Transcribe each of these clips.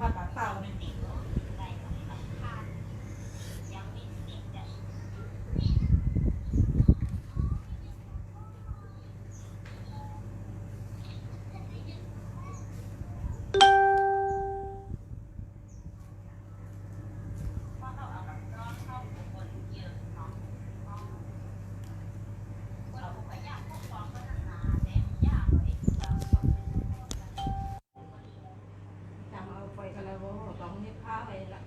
ว่าปากเปล่าจำเอาไปกันแล้วต้องนิพพานไปละ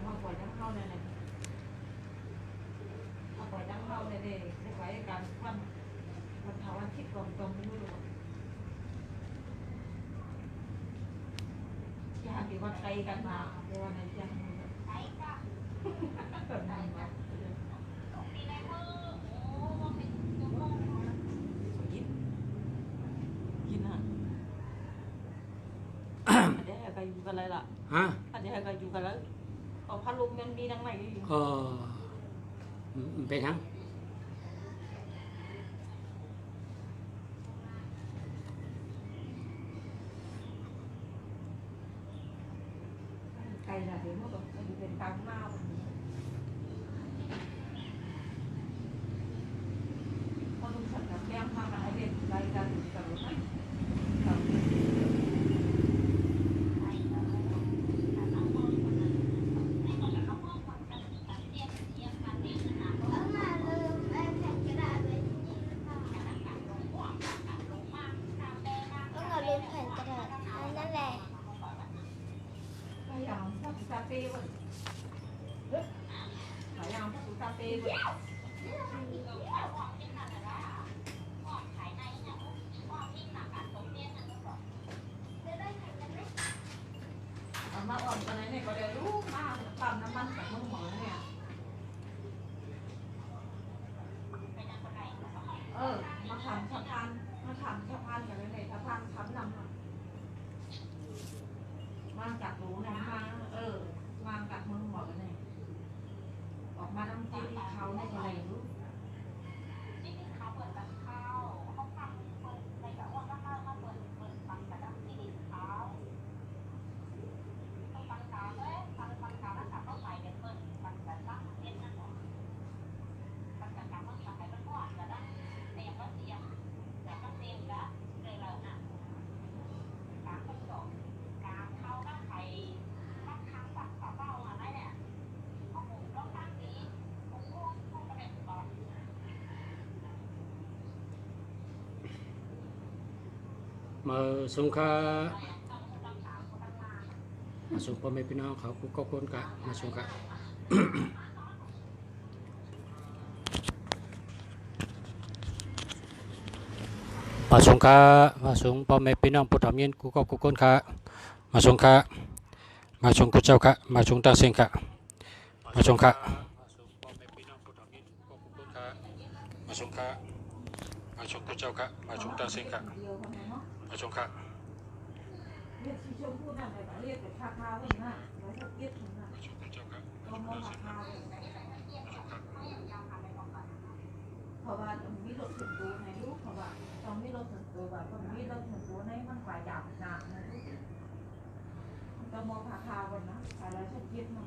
มาปล่อยทั้งเข้าเนี่ยมาปล่อยทั้งเข้าเนี่ยได้ไปการทำมันเผาวันคิดตรงไม่รู้อยากที่วันไกลกันมาในวันนั้นยังแบบนั้นมากินอ่ะเดี๋ยวก็อยู่กันเลยล่ะฮะเดี๋ยวก็อยู่กันแล้วเอาพัดลมมันมีดังไหนอยู่เป็นยังไกลน่ะเดี๋ยวมันก็เป็นตามมาพอลุงฉันกับแก้มมาอะไรเด็ดไรกันกับรถไหมคาเฟ่ก่อนขายาวคาเฟ่ก่อนมาอ่อนกันเลยเนี่ยก็เดี๋ยวรู้มากปั๊มน้ำมันจากเมืองหมอเนี่ยมาทำสะพานกันเลยเนี่ยสะพานทำนำมาจากรู้นะมาจากเมืองหมอกันเนี่ยออกมาน้ำจิ้มเขาในอะไรรู้มาส่งค่ามาส่งพ่อแม่พี่น้องเขากูก็คนกะมาส่งกะมาส่งค่ามาส่งพ่อแม่พี่น้องผู้ทำเย็นกูก็คนกะมาส่งค่ามาส่งกูเจ้ากะมาส่งตาเสียงกะมาส่งค่ามาส่งค่ามาส่งกูเจ้ากะมาส่งตาเสียงกะมาส่งค่าเรียกที่ชมพูดนั่นเลยเรียกแต่คาคาไว้นะไว้สักเก็บนะก็มองคาคาเพราะว่ามีรถถึงตัวในลูกเพราะว่าต้องมีรถถึงตัวแบบมีรถถึงตัวในมันกว่าหยาบหนานะลูกก็มองคาคาไว้นะอะไรสักเก็บนะ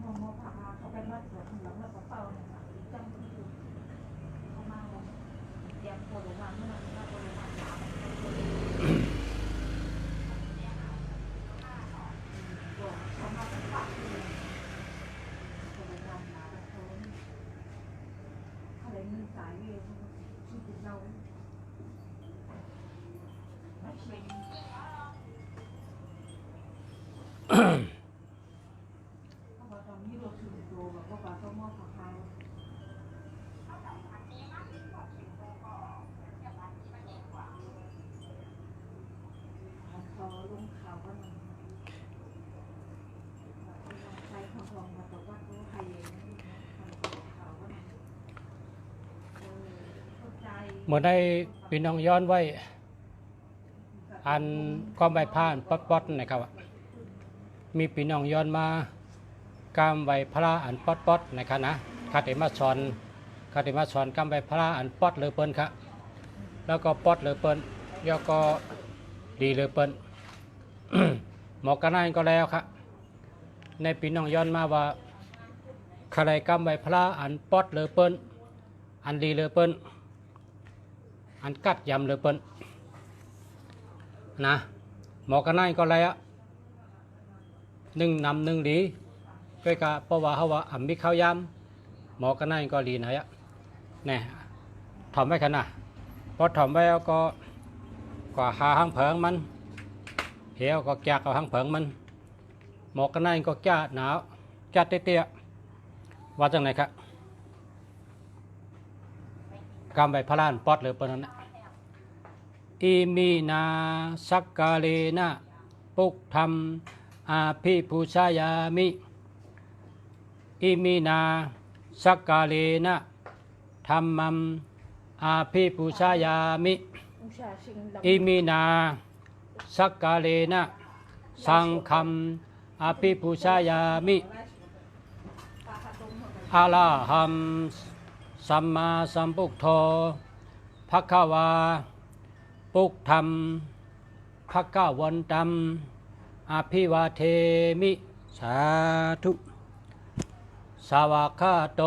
มองคาคาเขาเป็นวัดหัวหลังแล้วก็เป้าเนี่ยจังเขามาเตรียมโคลมาเมื่อไหร่ก็โคลมาหยาบเขามาเป็นฝักเลยโคลมาหยาบเขาเลยมีสายเวทที่ติดเราไม่ใช่เขาบอกตอนนี้เราถึงตัวแบบว่าต้องมอบของเขาเขาลงข่าวว่ามันใช้ของของมาแต่ว่าเขาใครข่าวว่าเข้าใจ เมื่อได้พี่น้องย้อนไว้อันความใบผ่านป๊อดๆนะครับ มีพี่น้องย้อนมากามไว้พระอันปอดนะครับนะคาเตมาสอนกามไว้พระอันปอดเลยเปิ้นครับแล้วก็ปอดเลยเปิ้นแล้วก็ดีเลยเปิ้น หมอกกันนั่นก็แล้วครับในพี่น้องย้อนมาว่าใครกำไว้พระอันปอดเลยเปิ้นอันดีเลยเปิ้นอันกัดยำเลยเปิ้นนะหมอกกันนั่นก็แล้วหนึ่งนำหนึ่งดีก็กะเพราะว่าเขาว่าอ่ำมีข้าวยำหมอกกันนั่นก็ดีนะยะเนี่ยถอมไว้ขนาดพอถอมไว้แล้วก็หาหางเผิงมันเหี่ยวก็แกะเอาหางเผิงมันหมอกกันนั่นก็แกะหนาวแกะเตี้ยๆว่าจังไหนครับกำใบพระลานปอดเลยเปิ้นนั่นนะอิมีนาสักกาเลนะปุกธรรมอาภิปูชายามิอิมีนาสักกาเลนะธรรมัมอาภิปูชายามิอิมีนาสักกาเลนะสังฆัมอาภิปูชายามิอะระหัมสัมมาสัมพุทโธภควาปุกธรรมภควันตัมอภิวาเทมิสาธุสาวกขาโต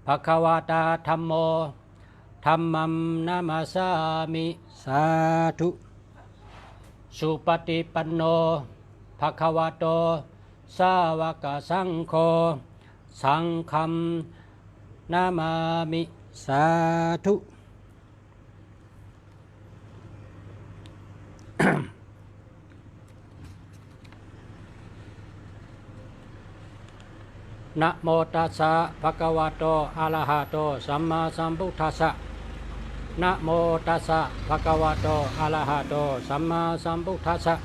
ภควตาธัมโมธัมมัมนามาสามิสาธุสุปฏิปันโนภควโตสาวกสังโฆสังฆัมนามามิสาธุ นะโมตัสสะภะคะวะโตอะระหะโตสัมมาสัมพุทธัสสะนะโมตัสสะภะคะวะโตอะระหะโตสัมมาสัมพุทธัสสะ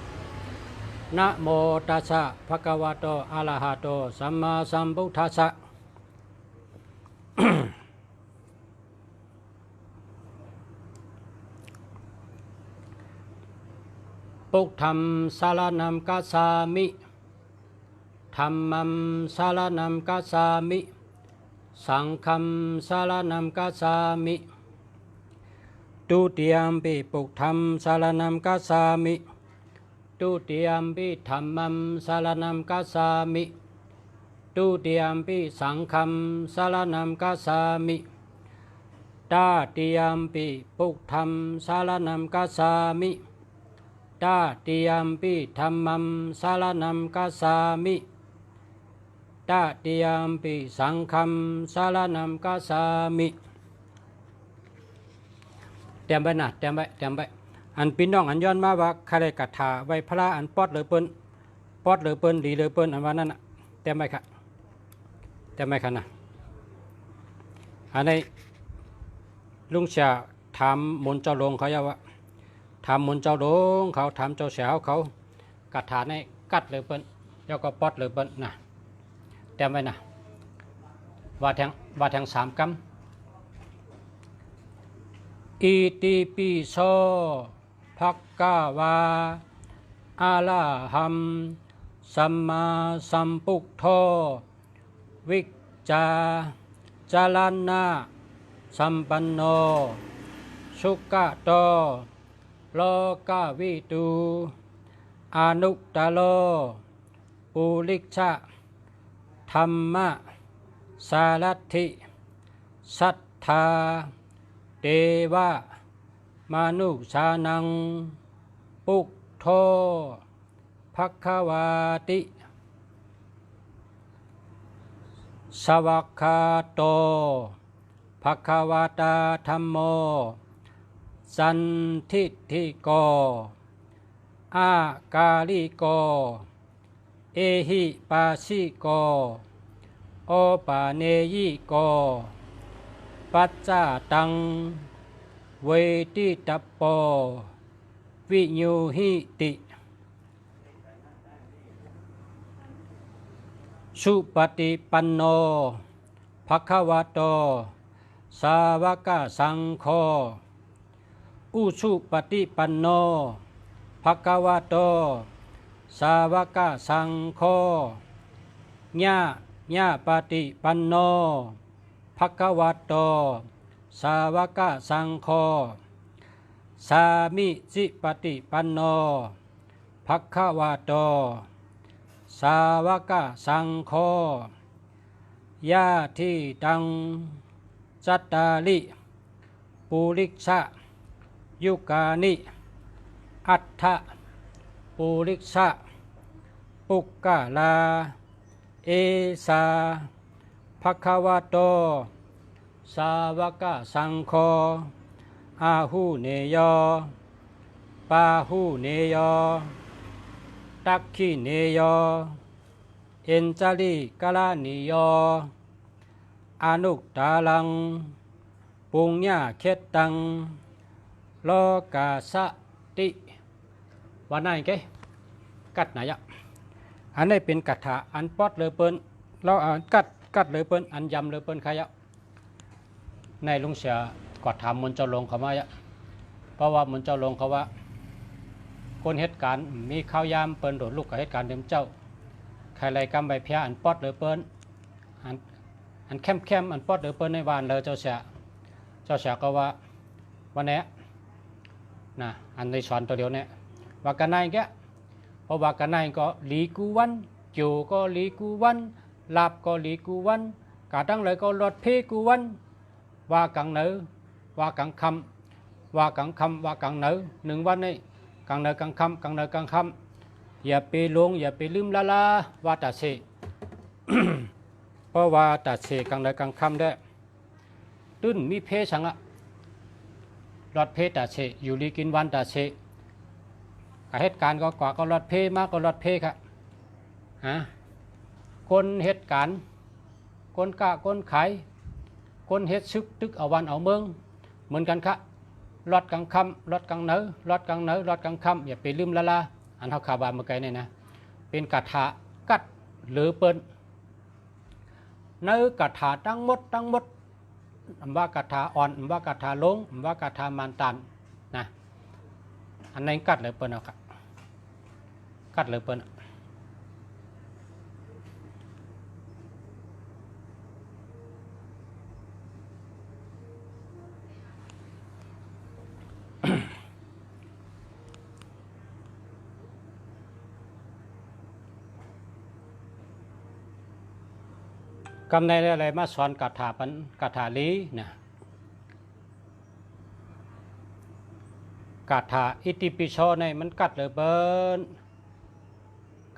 นะโมตัสสะภะคะวะโตอะระหะโตสัมมาสัมพุทธัสสะ ปุกธรรมสารนัมกัสสามิธัมมัมสารนัมกัสสามิสังฆัมสารนัมกัสสามิตุติยัมปิปุกธรรมสารนัมกัสสามิตุติยัมปิธัมมัมสารนัมกัสสามิตุติยัมปิสังฆัมสารนัมกัสสามิตาติยัมปิปุกธรรมสารนัมกัสสามิตาติยัมปิธัมมัมสารนัมกัสสามิตาติยัมปิสังฆัมสารนัมกัสสามิเตรียมไว้นะเตรียมไว้อันพี่น้องอันย้อนมาว่าใครกถาไว้พระอันปอดหรือเปิ้นดีหรือเปิ้นอันว่านั่นน่ะเตรียมไว้ค่ะเตรียมไว้ค่ะนะอันนี้ลุงเสียถามมนต์เจ้าหลวงเขาว่าถามมนต์เจ้าหลวงเขาถามเจ้าเสียวเขากถาในกัดหรือเปิ้นแล้วก็ปอดหรือเปิ้นนะเตรียมไว้นะว่าแทง3 กำอิติปิโสภควาอะระหัมสัมมาสัมพุทโธวิจจาจารณะสัมปันโนสุขโตโลกวิตูอนุตตโรปุริชะธรรมะสารัตถิสัทธาเทวะมนุษานังปุกโธภควาติสวัคคาโตภควตาธัมโมสันทิฏฐิโกอากาลิโกเอหิปัสสิโกโอปาเนยิโกปัจจาตังเวทิตัปโปวิญญูหิติสุปฏิปันโนภควโตสาวกสังโฆอุสุปฏิปันโนภควโต สาวกสังโฆญาญาปฏิปันโนภควโตสาวกสังโฆสามิจิปฏิปันโนภควโตสาวกสังโฆญาทิตังจัตตาลิปุริกษะยุกานิอัฏฐปุริกษะปุกกะลาเอสาภควโตสาวกสังโฆอาหูเนโยปาหูเนโยตักขิเนโยเอ็นจาริกาลานิโยอนุตตาลังปุญญาเขตตังโลกาสติวันนั้นแกกัดไหนอ่ะอันนี้เป็นกัดถาอันปอดเลยเปิ้นเราอ่านกัดเลยเปิ้นอันยำเลยเปิ้นใครอ่ะในลุงเสียกอดถามมนเจ้าลงเขามาอ่ะเพราะว่ามนเจ้าลงเขาว่าคนเหตุการณ์มีข้าวยามเปิ้นโดดลูกกับเหตุการณ์เดิมเจ้าใครไรกำใบเพียอันปอดเลยเปิ้นอันเข้มอันปอดเลยเปิ้นในวานเลยเจ้าเสียก็ว่าวันนี้นะอันในสอนตัวเดียวเนี่ยว่ากันไหนแกเพราะว่ากันไหนก็ลีกูวันจูก็ลีกูวันลาบก็ลีกูวันกาตั้งเลยก็รถเพกูวันว่ากังเนอว่ากังคำว่ากังคำว่ากังเนอหนึ่งวันนี้กังเนอกังคำกังเนอกังคำอย่าไปลงอย่าไปลืมละลาว่าแต่เส เพราะว่าแต่เสกังเนอกังคำได้ตื้นมีเพสังอะรถเพแต่เสอยู่ลีกินวันแต่เสเหตุการณ์ก็กว่าก็รถเพมากก็รถเพครับคนเหตุการณ์คนกะคนขายคนเฮ็ดซึกตึกเอาวันเอาเมืองเหมือนกันครับรถกลางค่ำรถกลางเนอรถกลางเนอรถกลางค่ำอย่าไปลืมละลาอันเท่าขาบาเมื่อกี้เนี่ยนะเป็นกระถากัดหรือเปิ้นเนื้อกระถาตั้งมดว่ากระถาอ่อนว่ากระถาลงว่ากระถามันตันนะอันนั้นกัดหรือเปิ้นเอาครับกัดหรือเปิ้นกำในอะไรมาสอนกาถาลีนะกาถาอิติปิโสในมันกัดเลยเบิ้น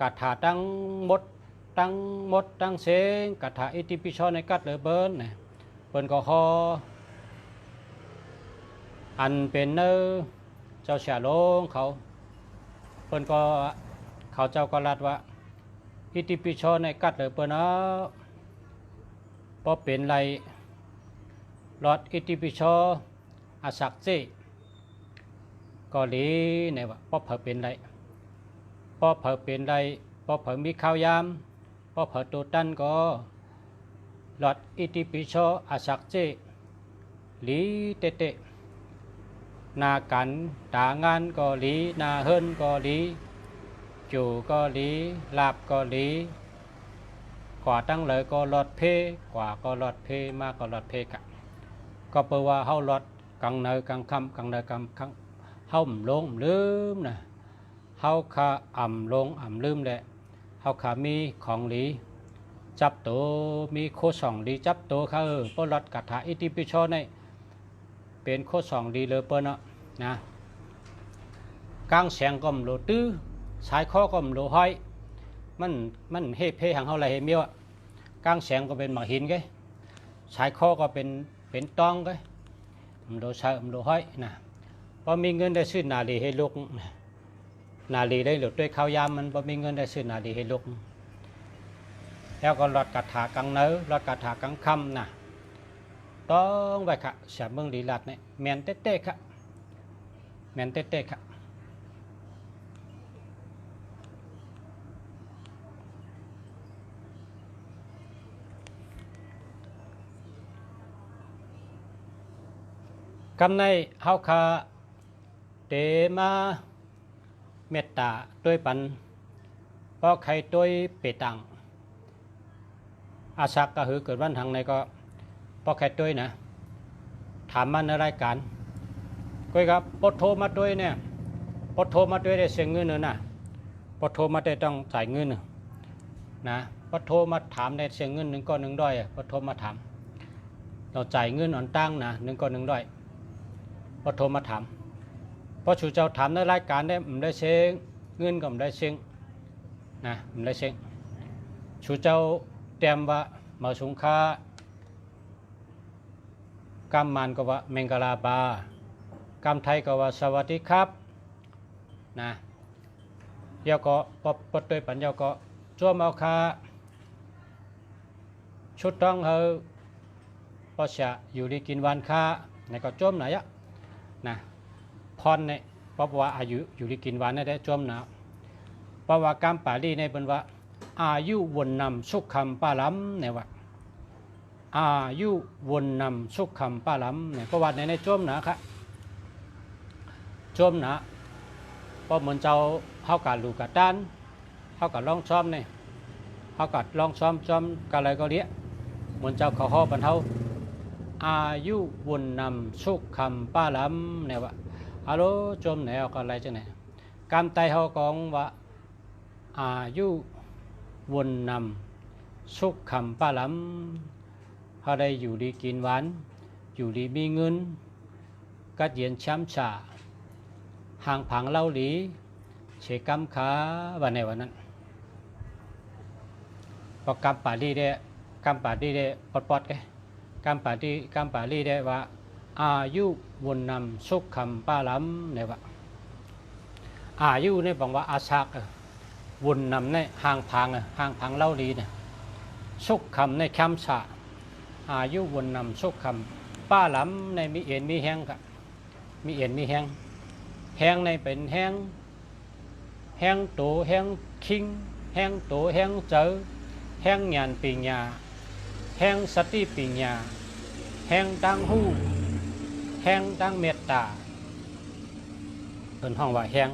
กาถาตั้งมดตั้งเสงกาถาอิติปิโสในกัดเลยเบิ้นนะเปิ้นก็ฮออันเป็นเนอเจ้าเสียลงเขาเปิ้นก็เขาเจ้าก็รัดว่าอิติปิโสในกัดเลยเปิ้นเอาพอเป็นไรรอดอิติปิโสอาศักเจก็ลีเนี่ยว่าพอเผอเป็นไรพอเผอเป็นไรพอเผอมีข้าวยามพอเผอตัวตันก็รอดอิติปิโสอาศักเจลีเตนากันตางานก็ลีนาเฮิรนก็ลีจูก็ลีลาบก็ลีกว่าตั้งเลยก็รอดเพกว่าก็รอดเพมากก็รอดเพกะก็แปลว่าเฮารอดกังเนยกังคำกังเนยกังคังเฮาลงลืมนะเฮาขาลงลืมแหละเฮาขามีของหลีจับโตมีโคสองดีจับโตเขาเปิ้ลรอดกัถาอิติปิโสในเป็นโคสองดีเลยเปิ้ลเนาะนะกลางแสงก็มโลตื้อสายข้อก็มโลห้อยมันเฮเพหังเฮาไรเฮเมียวกลางแสงก็เป็นหมากหินไงสายคอก็เป็นตองไงมันโดใช้มันโดห้อยนะพอมีเงินได้ซื้อนาลีให้ลูกนาลีได้หลุดด้วยข้าวยามมันพอมีเงินได้ซื้อนาลีให้ลูกแล้วก็รอดกระถากังเนื้อรอดกระถากังคำนะต้องไปค่ะเสียเมืองลีลาดเนี่ยแมนเต้ค่ะแมนเต้ค่ะกำในเฮาคาเตมาเมตตาด้วยปัน ราะใครตัวเปตังอาศักก็คือเกิดวันทางในก็เพราะใครตัวนะถามมันในรายการก็ครับปดโทรมาตัวเนี่ยปดโทรมาตัวได้เสียเงินนะปดโทรมาได้ต้องจ่ายเงินนะปดโทรมาถามได้เสียเงิน1 ก้อน 1 ด้อยปดโทรมาถามเราจ่ายเงินอ่อนตั้งนะ1 ก้อน 1 ด้อยปดโทรมาถามพอชูเจ้าถามในรายการได้ไม่ได้เสียเงินก็ไม่ได้เสียนะไม่ได้เสียชูเจ้าเตรียมว่ามาสงค่ากำมันก็ว่าเมงกลาบากำไทยก็ว่าสวัสดีครับนะเยาก็ปดโดยปัญญาก็จ้วมเอาคาชุดต้องเฮาพอจะอยู่ดีกินวันค่าในก็จ้วมไหนอะนะพรเนี่ยเพราะว่าอายุอยู่ดีกินวันได้จ้วมนะเพราะว่ากำปาลีในเป็นว่าอายุวนนำสุขคำป้าล้ำเนี่ยว่าอายุวนนำสุขคำป้าล้ำเนี่ยประวัติในจ้วมนะครับจ้วมนะพอเหมือนเจ้าเขากัดลูกกัดด้านเขากัดลองซ้อมเนี่ยเขากัดลองซ้อมกันอะไรก็เลี้ยเหมือนเจ้าเขาห่อปันเท่าอายุวนนำสุขคำป้าล้ำเนี่ยว่าฮัลโหลจ้วมไหนเอากันอะไรจังไหนการไต่เขากองว่าอายุวนนำสุขคำป้าล้ำเขาได้อยู่ดีกินหวานอยู่ดีมีเงินกัดเย็นช้ำชาห่างผังเล่าหลีเชกำขาวันในวันนั้นพอกำป่าลีได้กำป่าลีได้ปอดกำป่าลีได้ว่าอายุวนนำสุขคำป้าล้ำในว่าอายุในบอกว่าอาศักวนนำในห่างผังเล่าหลีเนี่ยสุขคำในแคมชาอายุวนนำสุขคำป้าล้ำในมีเอ็นมีแห้งกับมีเอ็นมีแห้งแห้งในเป็นแห้งโตแห้งคิงแห้งโตแห้งเจอแห้งหยานปีญาแห้งสติปีญาแห้งดังหูแห้งดังเมตตาเป็นห้องว่าแห้ง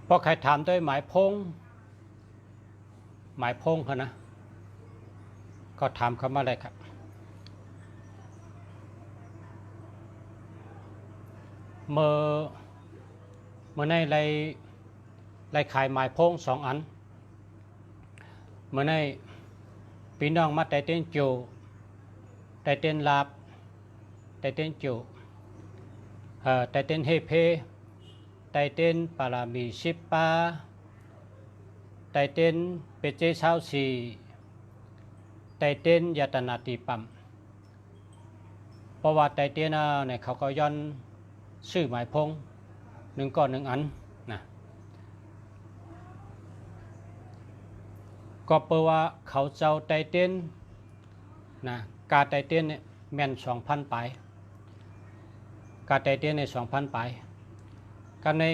พอใครถามด้วยหมายพงเขานะก็ถามเขามาเลยครับเมื่อในไรขายหมายพง2 อันเมื่อในพี่น้องมาแต่เต้นโจแต่เต้นลาบแต่เต้นโจแต่เต้นเฮเพไตเต้นปารามี10 ปาไตเต้นเปเจเช้าสีไตเต้นยตนาตีปั๊มเพราะว่าไตเต้นเนี่ยเขาก็ย้อนซื้อหมายพง1 ก้อน 1 อันนะก็เปว่าเขาเจ้าไตเต้นนะกาไตเต้นเนี่ยแม่น 2,000 ปลายกาไตเต้นใน 2,000 ปลายกันใน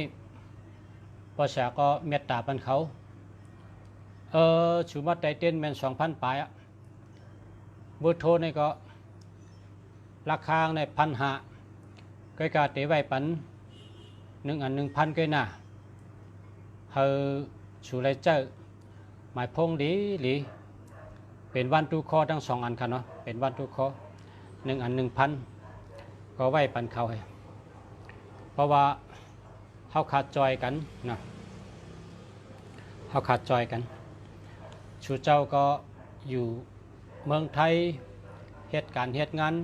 ภาษาก็เมตตาปันเขาชูมาไตเต้นแม่น 2,000 ปลายเบอร์โทรนี่ก็ราคาใน1,500ก็กาเตไว้ปัน1 อัน 1,000ก็น่ะชูไรเจอหมายพงหลีเป็นวันตูคอทั้ง2 อันค่ะเนาะเป็นวันตูคอ1 อัน 1,000ก็ไว้ปันเขาให้เพราะว่าเขาขาดจอยกันนะเขาขาดจอยกันชูเจ้าก็อยู่เมืองไทยเหตุงาน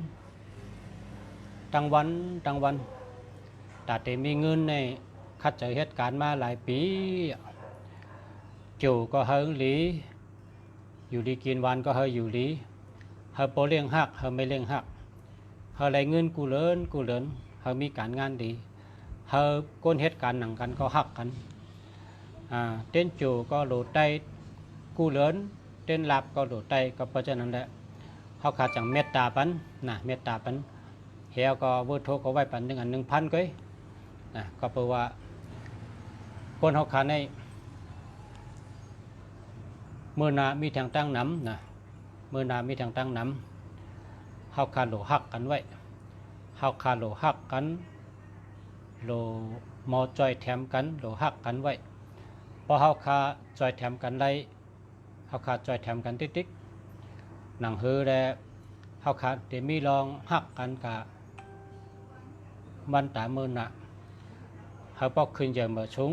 ตั้งวันแต่มีเงินในคัดเจอเหตุการณ์มาหลายปีจู่ก็เฮงหลีอยู่ดีกินวันก็เฮอยู่หลีเฮโปเลี้ยงหักเฮไม่เลี้ยงหักเฮอะไรเงินกูเลินเฮมีการงานดีเฮก้นเหตุการณ์หนังกันก็หักกัน เต้นจูก็หลูไตกู้เหลินเต้นหลับก็หลูไตก็เพราะฉะนั้นแหละเขาขาดจากเมตตาปันนะเมตตาปันเฮียก็เบอร์โทรก็ไว้ปัน1,000ก็นะก็เพราะว่าคนเขาขาดในเมื่อนามีทางตั้งน้ำนะเมื่อนามีทางตั้งน้ำเขาขาดหลูหักกันไว้เขาขาดหลูหักกันโลมอจอยแถมกันโลหักกันไว้พอเขาขาจอยแถมกันได้เขาขาจอยแถมกันติ๊กหนังฮือแลเขาขาเดี๋ยวมีลองหักกันกะมันตามือหนักเขาปอกขึ้นเยอะเมื่อชุ้ง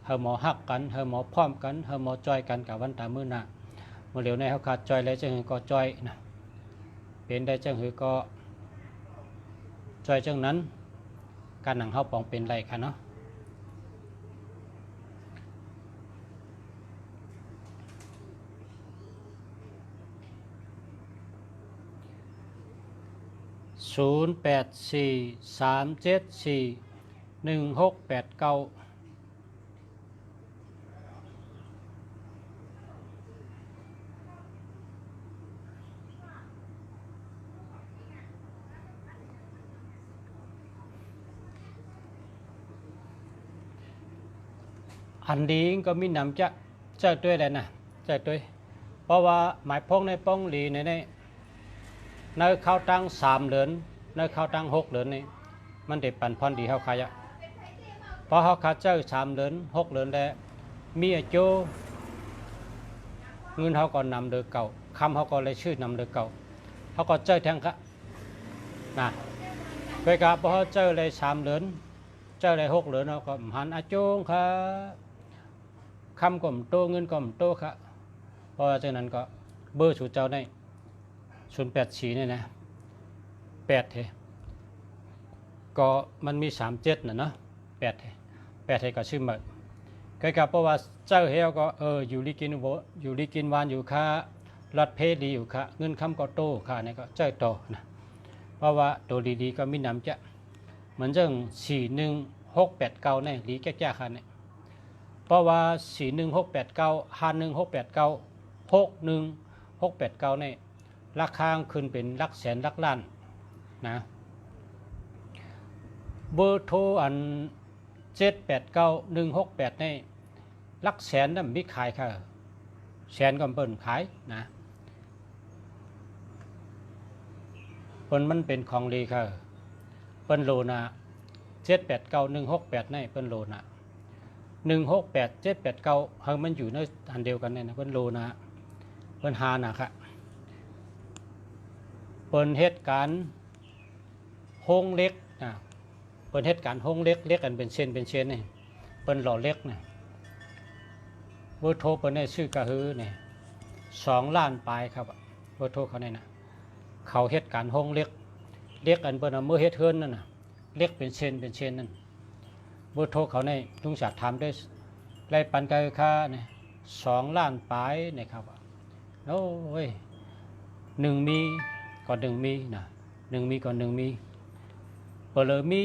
เขาหมอหักกันเขาหมอพร้อมกันเขาหมอจอยกันกับวันตามือหนักเมื่อเร็วในเขาขาจอยแล้วจังหือก็จอยนะเป็นได้จังหือก็จอยจังนั้นการหนังเขาปองเป็นไรค่ะเนาะ0843741689อันดีก็มีนำจะเจ้าด้วยแหละนะเจ้าด้วยเพราะว่าหมายพงในป้องหลีในเข้าตั้ง3เหรียญในเข้าตั้ง6เหรียญนี่มันได้ปันพรดีเขาขายะเพราะเขาขาเจ้า3เหรียญ6เหรียญแล้วมีโจเงินเขาก็นำเดือเก่าคำเขาก็เลยชื่อนำเดือเก่าเขาก็เจ้าแทงค่ะนะไปกับพอเจ้าเลย3เหรียญเจ้าเลย6เหรียญเขาก็หันอาโจงค่ะคำก็มโตเงินก็มโตค่ะเพราะฉะนั้นก็เบอร์สู่เจ้าได้084เนี่ยนะ8เทก็มันมี37นะเนาะ8เทก็ชื่อมาใกล้กับเพราะว่าเจ้าเฮลก็อยู่ลีกินโวอยู่ลีกินวานอยู่ค่ารัดเพดีอยู่ค่ะเงินคำก็โตค่ะนี่ก็เจ้าโตนะเพราะว่าตัวดีๆก็มีน้ำจะเหมือนเรื่อง41689เนี่ยลีแก่ๆค่ะเนี่ยเพราะว่า41689 51689 61689เนี่ยราคาขึ้นเป็นหลักแสนหลักล้านนะเบอร์โทรอัน789168ในหลักแสนนั่นมีขายค่ะแสนก็เปิ้นขายนะเปิ้นมันเป็นของดีค่ะเปิ้นโลนะ789168ในเปิ้นโลนะ168 789เฮามันอยู่ในอันเดียวกันเนี่ยนะเปิ้นโลนะเปิ้นหานะคะเปิ้นเหตุการณ์โฮงเล็กนะเปิ้นเหตุการณ์โฮงเล็กเล็กกันเป็นเส้นนี่เปิ้นหล่อเล็กนะเบอร์โทรเปิ้นได้ชื่อกะฮือนี่2 ล้านปลายครับเบอร์โทรเขาเนี่ยนะเขาเหตุการณ์โฮงเล็กอันเปิ้นเอามือเฮ็ดเฮือนนั่นน่ะเล็กเป็นเส้นนั่นเบอร์โทรเขาในลุงศักดิ์ถามได้ไล่ปันกันค่าเนี่ย2 ล้านปลายนี่ครับโอ้ย1มีก่อน1มีนะ1มีก่อน1มีเปลือมี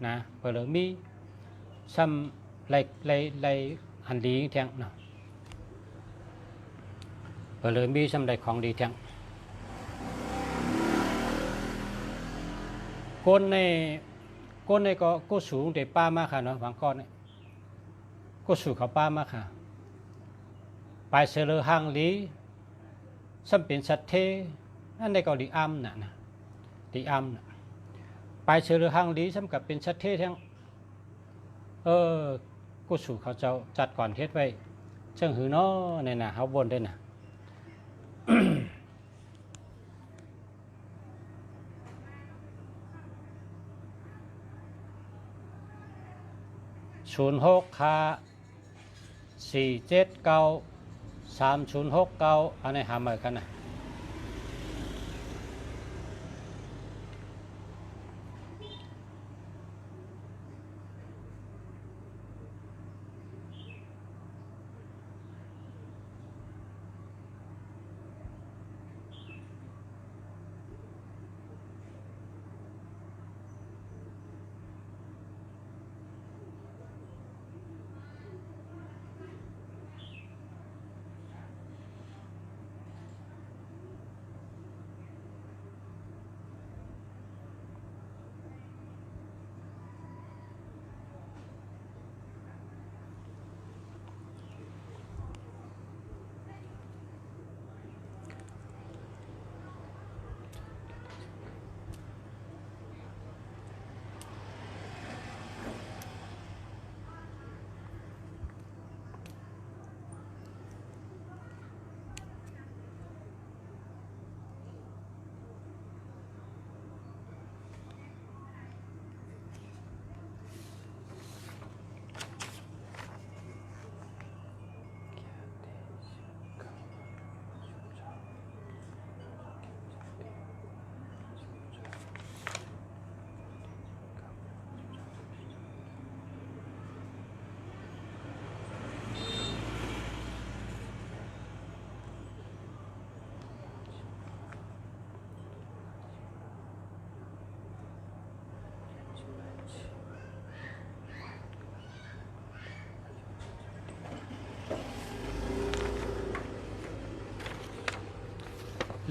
นะเปลือมีซ้ำไล่หันดีแทงนะเปลือมีซ้ำไล่ของดีแทงก้นในก็สูงแต่ป้ามากค่ะเนาะบางก้อนเนี่ยก็สูงเขาป้ามากค่ะไปเสลอหางลีซ้ำเป็นสัตเทนั่นในก็ดีอ้ำนะดีอ้ำนะไปเสลอหางลีซ้ำกับเป็นสัตเททั้งก็สูงเขาเจ้าจัดก่อนเทศไว้เชิงหือเนาะเนี่ยนะเขาบนได้นะ06ค่ะ4793069อันนี้หามากันนะ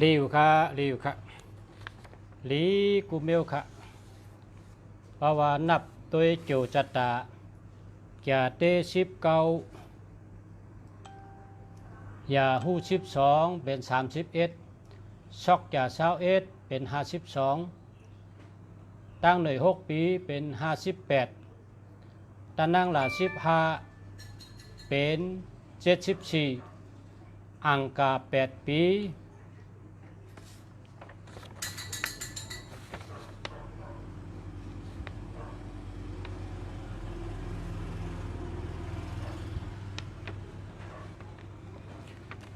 ลิวค่ะลิวค่ะลีกูเมลค่ะเพราะว่านับตัวโจจัตตาแก่เต19อย่าหู้12เป็น31ช็อกอย่า21เป็น52ตั้งหน่วย6ปีเป็น58ตานั่งหลา15เป็น74อังกา8ปี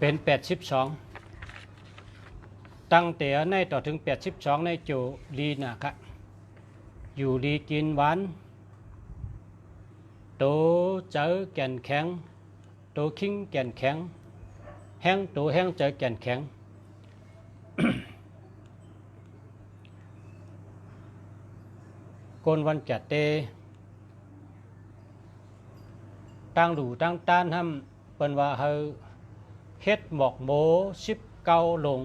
เป็น82ตั้งแต่ในต่อถึง82ในโจลีนะครับ อยู่ดีกินหวานโตเจอแก่นแข็งโตคิงแก่นแข็งแห้งโตแห้งเจอแก่นแข็ง กนวันจัดเตตั้งดูตั้งต้านทำเป็นว่าเฮาเฮ็ดหมอกโม19ลง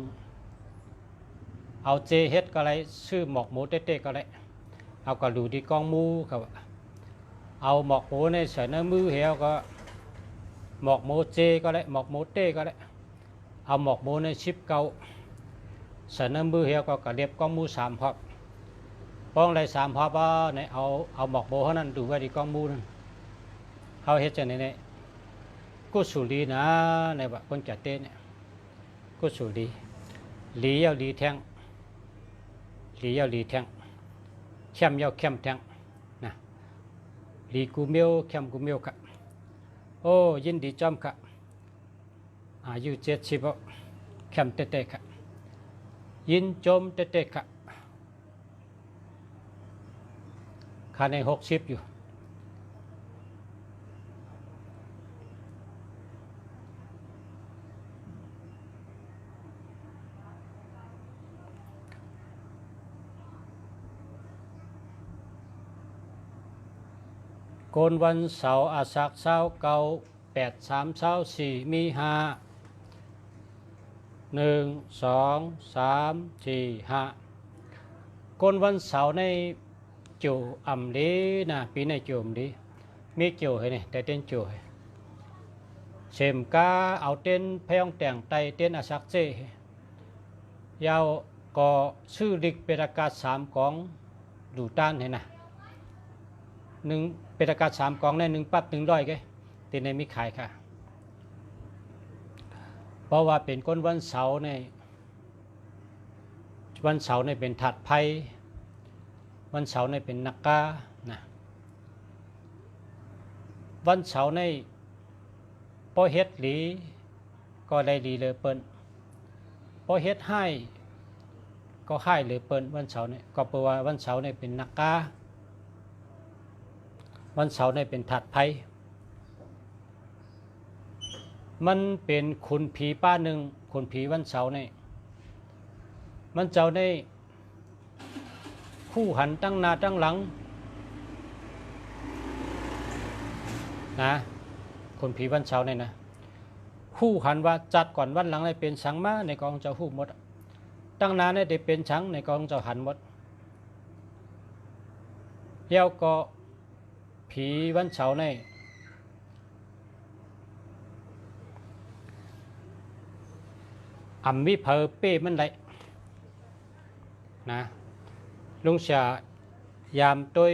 เอาเจเฮ็ดก็ไรชื่อหมอกโมเต้ๆก็ไรเอากระดูที่กองมูครับเอาหมอกโมในใส่ในมือเหี่ยวก็หมอกโมเจก็ได้หมอกโมเต้ก็ได้เอาหมอกโมใน19ใส่ในมือเหี่ยวก็กระเรียบกองมู3พอบป้องไร3พอบในเอาหมอกโมเท่านั้นดูไว้ที่กองมูนั่นเขาเฮ็ดจังได๋กุสุลีนะในว่าคนจัดเต้เนี่ยกุสุลีหลีเอาหลีแทงหลีเอาหลีแทงเข้มยาวเข้มแทงนะลีกูเมียวเข้มกูเมียวค่ะโอ้ยินดีจอมค่ะอายุ70เข้มเตะๆค่ะยินจมเตะๆค่ะขาใน60อยู่โกนวันเสาร์อาสักเสาร์เก่า83เสาร์4มี5 1 2 3 4 5โกนวันเสาร์ในจูอ่ำดีนะปีในจูอ่ำดีมีจูให้เนี่ยแต่เต้นจูให้เสมกาเอาเต้นพยองแต่งไตเต้นอาสักเจยาวก็ชื่อลิกเปรากาศ3ของดูต้านให้นะ1เป็นอากาศ3กองใน1ปั๊บ100แกตีในมีขายค่ะเพราะว่าเป็นก้นวันเสาร์ในวันเสาร์ในเป็นถัดไพ่วันเสาร์ในเป็นนักกานะวันเสาร์ในพอเฮ็ดหลีก็ได้ดีเลยเปิ้นพอเฮ็ดให้ก็ให้เลยเปิ้นวันเสาร์เนี่ยก็แปลว่าวันเสาร์ในเป็นนักกาวันเสาร์ในเป็นถัดไพ่มันเป็นขุนผีป้าหนึ่งขุนผีวันเสาร์ในมันเจ้าในคู่หันตั้งหน้าตั้งหลังนะขุนผีวันเสาร์ในนะคู่หันว่าจัดก่อนวันหลังในเป็นสังมาในกองเจ้าหู้หมดตั้งหน้าในได้เป็นสังในกองเจ้าหันหมดเย้าก็ผีวันเสาร์ในมีเพอเป้มันไหลนะลุงเสียยามตัว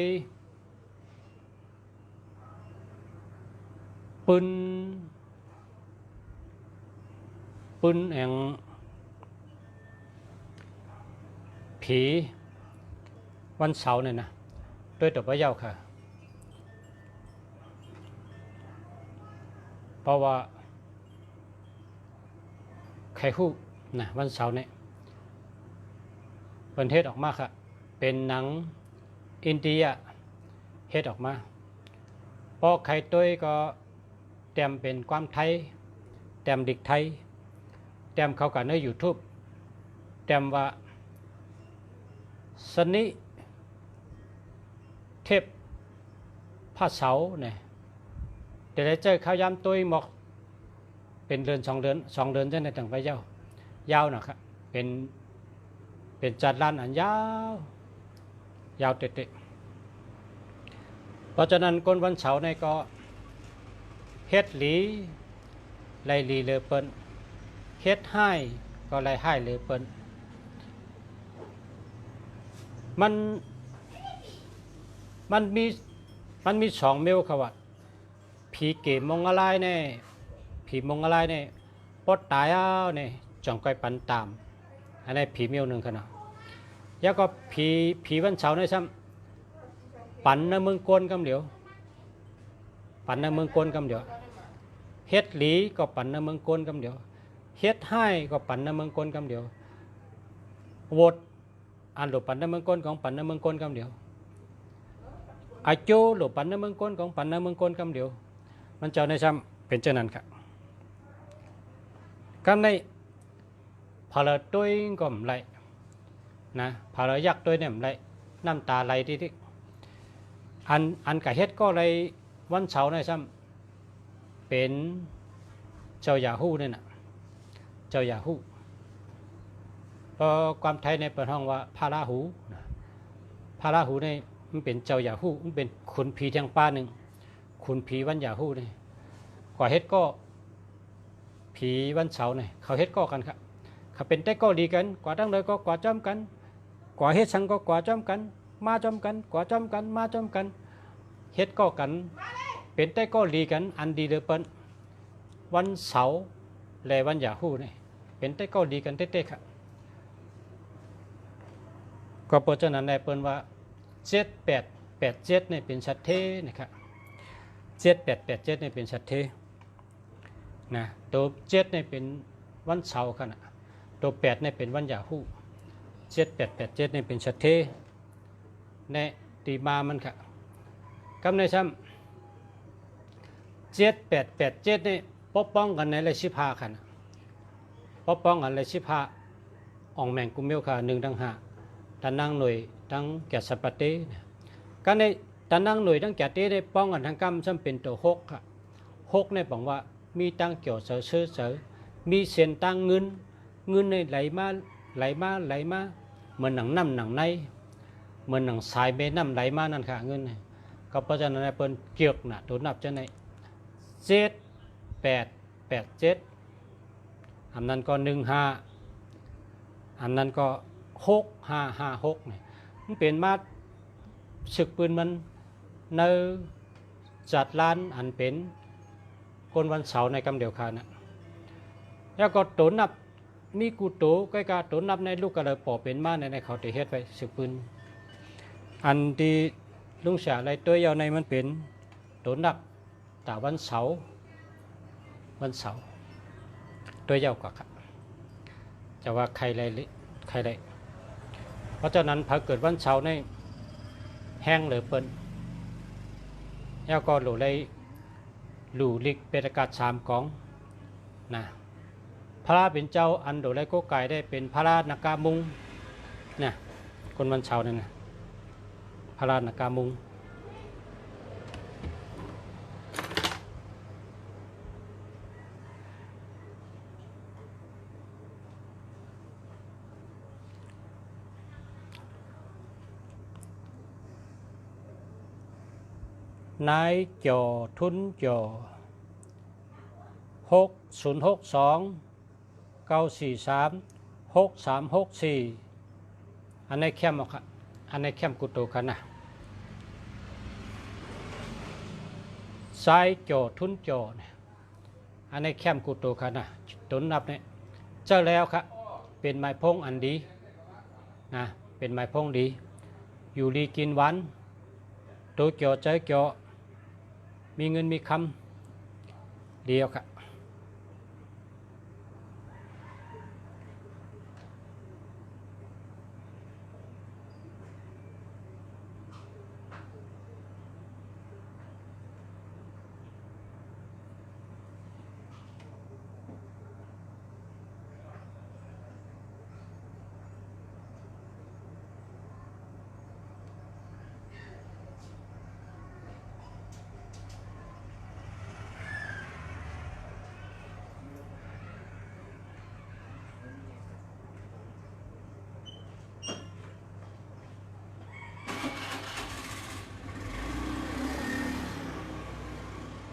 ปืนแห่งผีวันเสาร์เนี่ยนะด้วยตัวพระเยาค่ะเพราะว่าใครฮู้นะวันเสาร์เนี่ยประเทศออกมาค่ะเป็นหนังอินเดียเฮ็ดออกมาพอใครตัวก็แต้มเป็นความไทยแต้มดิกไทยแต้มเขากันใน YouTube แต้มว่าสนิเทพพระเสาเนี่ยแต่ได้เจอข้าวยำตัวหมอกเป็นเดือน2 เดือน2 เดือนจะในต่างไปยาวนะครับ เป็นจัดลานอันยาวยาวเตะเพราะฉะนั้นคนวันเสาร์ในก็เฮ็ดหลีไล่หลีเลยเปิ้นเฮ็ดให้ก็ไล่ให้เลยเปิ้นมันมีสองเมลครับว่าผีเก๋มงอะไรเนี่ยผีมงอะไรเนี่ยปดตายเอาเนี่ยจ่องก้อยปันตามอันนี้ผีเมลหนึ่งขนาดแล้วก็ผีวันเสาร์เนี่ยซ้ำปันในเมืองกวนกำเดียวปันในเมืองกวนกำเดียวเฮ็ดหลีก็ปันในเมืองกวนกำเดียวเฮ็ดให้ก็ปันในเมืองกวนกำเดียวโหวตอันหลบปันในเมืองกวนของปันในเมืองกวนกำเดียวอาโจหลบปันในเมืองกวนของปันในเมืองกวนกำเดียวมันเจ้าในซ้ำเป็นเจ้านั้นครับกำในพอเราตัวก็มไหลนะพอเรายักตัวเนี่ยมไหลน้ำตาไหลที่อันกับเฮ็ดก็เลยวันเสาร์ในซ้ำเป็นเจ้ายาฮู้เนี่ยนะเจ้ายาฮู้พอความไทยในประท้องว่าพาราหูพาราหูในมันเป็นเจ้ายาฮู้มันเป็นขุนผีทางป่าหนึ่งขุนผีวันยาฮู้เนี่ยกว่าเฮ็ดก็ผีวันเสาร์เนี่ยเขาเฮ็ดก็กันครับเขาเป็นแต่ก็ดีกันกว่าตั้งเลยก็กว่าจ้อมกันกว่าเฮ็ดสังก็กว่าจ้อมกันมาจ้อมกันกว่าจ้อมกันมาจ้อมกันเฮ็ดก็กันเป็นแต่ก็ดีกันอันดีเลยเปิ้นวันเสาร์และวันยาฮู้เนี่ยเป็นแต่ก็ดีกันเต้ๆครับก็เพราะฉะนั้นในเปิ้นว่า7887เนี่ยเป็นชัดเทนะครับ7887เนี่ยเป็นชัดเทนะตัว7เนี่ยเป็นวันเสาร์กันนะตัว8เนี่ยเป็นวันยาฮู้7887เนี่ยเป็นชัดเทในตีมามันค่ะกำในซ้ำ7887เนี่ยปกป้องกันในเลย15ค่ะปกป้องกันเลย15อ่องแมงกุมเมลค่ะ1 ทั้ง 5ตานั่งหน่วยทั้งแก่สปาเต้กันในตานั่งหน่วยทั้งแก่เต้ได้ป้องกันทั้งกำซ้ำเป็นตัว6ค่ะ6เนี่ยบอกว่ามีตั้งเกี่ยวเสือมีเส้นตั้งเงินในไหลมาเหมือนหนังน้ำหนังในเหมือนหนังสายเบน้ำไหลมานั่นค่ะเงินก็เพราะฉะนั้นเปิ้นเกี่ยวน่ะตัวนับจะใน7887อันนั้นก็15อันนั้นก็6556เนี่ยมันเป็นมาศึกปืนมันในจัดล้านอันเป็นคนวันเสาร์ในกำเดียวคานะแล้วก็ตัวนับมีกูโตใกล้กาตัวนับในลูกกระเลยปอเป็นมาในเขาติเฮ็ดไว้ศึกปืนอันที่ลุงเสียอะไรตัวยาวในมันเป็นตัวนับแต่วันเสาร์ตัวยาวกว่าครับจะว่าใครไรเพราะฉะนั้นพอเกิดวันเสาร์ในแห้งหรือเปิ้นแล้วก็หลู่เลยหลู่ลิกเป็นอากาศ3 กองนะพระเป็นเจ้าอันโดเลยก็กลายได้เป็นพระราชนากามุงนะคนวันเสาร์นั่นนะพระราชนากามุงนายจ่อทุนจ่อ6062943634อันนี้เข้มครับอันนี้เข้มกุโตกันนะสายจ่อทุนจ่อเนี่ยอันนี้เข้มกุโตกันนะตุนนับเนี่ยเจ้าแล้วครับเป็นไม้พงอันดีนะเป็นไม้พงดีอยู่ดีกินหวานตัวจ่อใจจ่อมีเงินมีคำเดียวครับ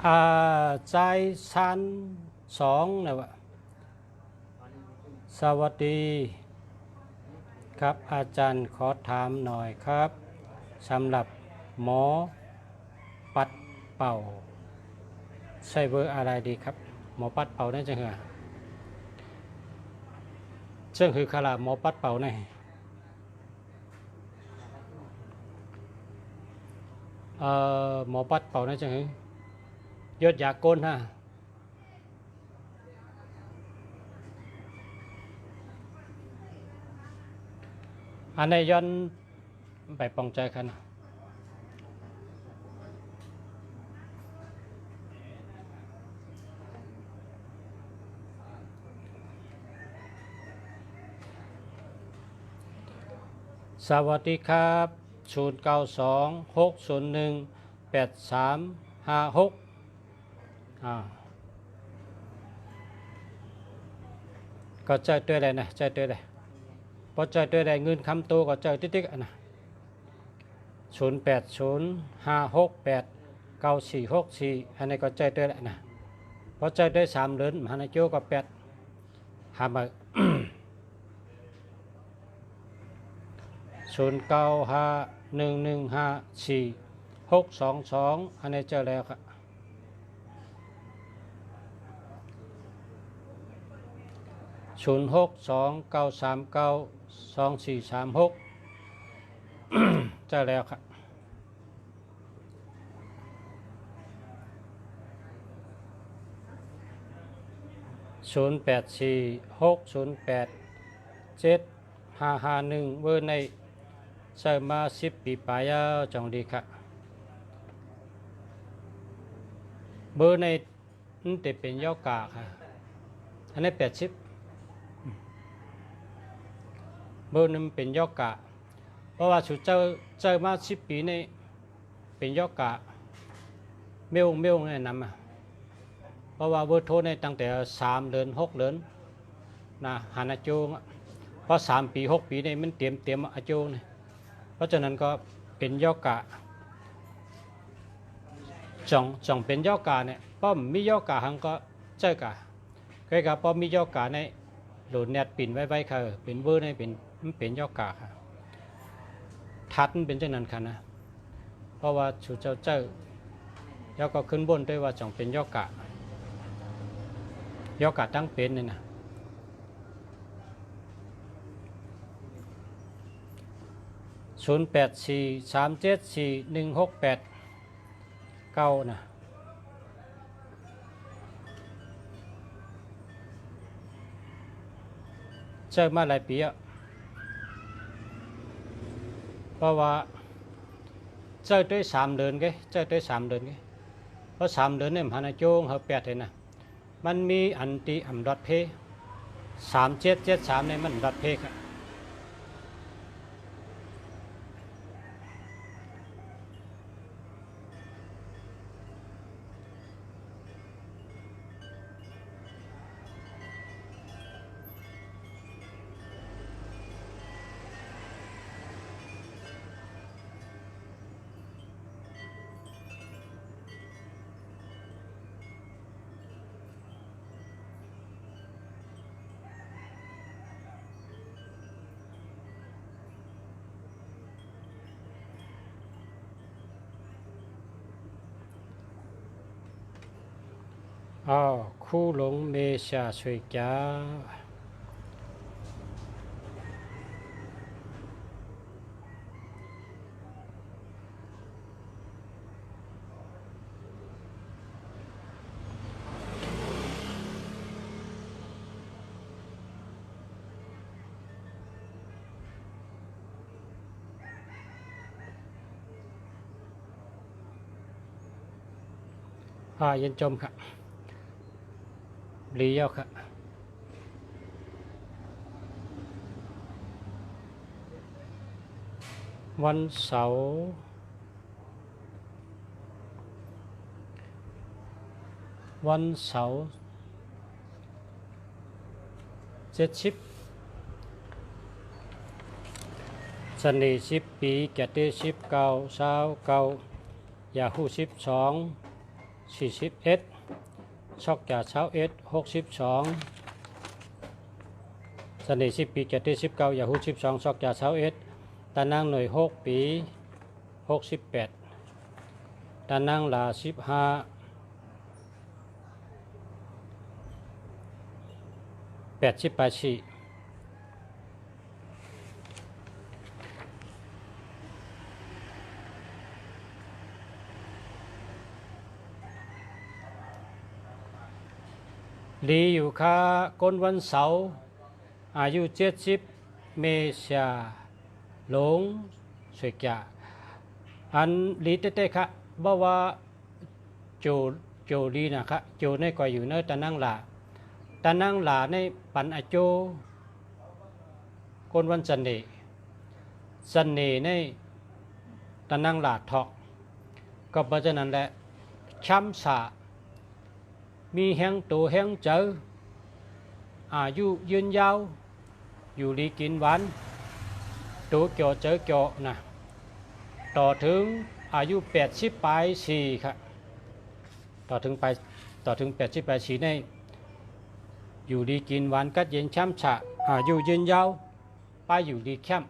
ใจชั้นสองนะวะสวัสดีครับอาจารย์ขอถามหน่อยครับสำหรับหมอปัดเป่าใช้เบอร์อะไรดีครับหมอปัดเป่านั่นจังเหรอซึ่งคือขลาหมอปัดเป่านี่หมอปัดเป่านั่นจังเหรอยศยาโกนฮะอันในย้อนไปปองใจกันนะสวัสดีครับ0926018356ก็ใจตัวใดนะใจตัวใดพอใจตัวใดเงินคำโตก็ใจติ๊กๆนะ0805689464อันนี้ก็ใจตัวใดนะพอใจด้วย3เดือนมหานาโจก็8หามา0951154622อันนี้เจอแล้วครับ0629392436เจอแล้วครับ0846087551เบอร์ในใช้มา10 ปีปลายจังดีครับเบอร์ในนั่นจะเป็นยอกาค่ะอันนี้80เบอร์นั้นเป็นยอกาเพราะว่าสุดเจอมา10 ปีนี่เป็นยอกาเมลแนะนำเพราะว่าเบอร์โทรในตั้งแต่3 เดือน 6 เดือนนะหานาโจเพราะ3 ปี 6 ปีนี่มันเตรียมอาโจนี่เพราะฉะนั้นก็เป็นยอกาจ่องเป็นยอกาเนี่ยป้อมมียอกาหังก็เจอกาใครกับป้อมมียอกาในโหลดเน็ตปิ่นไว้ค่ะเป็นเบอร์ในเป็นยอกาค่ะทัดเป็นเช่นนั้นค่ะนะเพราะว่าชูเจ้าแล้วก็ขึ้นบนด้วยว่าจ่องเป็นยอกาตั้งเป็นนี่นะ0843741689นะเจอมาหลายปีอ่ะเพราะว่าเจอด้วย3 เดือนไงเจอด้วย3 เดือนไงเพราะ3 เดือนเนี่ยมหานาโจงเขา8เลยนะมันมีอันตีอัมดัดเพ3773ในมันดัดเพครับคู่หลงเมชาสวยจ้าเย็นจมค่ะลีเยาค่ะวันเสาร์70สันนี10 ปีแกตติ19 29ยาหู12 41ชอกจากเช้า62สนิท10 ปี7 ที่ 19อย่าหู12ชอกจากเช้าตานางหน่วย6 ปี68ตานางหลา15 88ลีอยู่ค่ะก้นวันเสาร์อายุ70 เมษาหลงสวยแก่อันลีเต้ๆค่ะบอกว่าโจลีนะคะโจในก่อยอยู่เนื้อตะนั่งหลาในปันอโจก้นวันจันเนในตะนั่งหลาเถาะก็เพราะฉะนั้นแหละช้ำสามีแห้งตัวแห้งเจออายุยืนยาวอยู่ดีกินหวานตัวเกี่ยวเจอเกี่ยวนะต่อถึงอายุ80 ปลาย4ครับต่อถึง80 ปลาย4ในอยู่ดีกินหวานกัดเย็นช้ำฉะอายุยืนยาวไปอยู่ดีเข้ม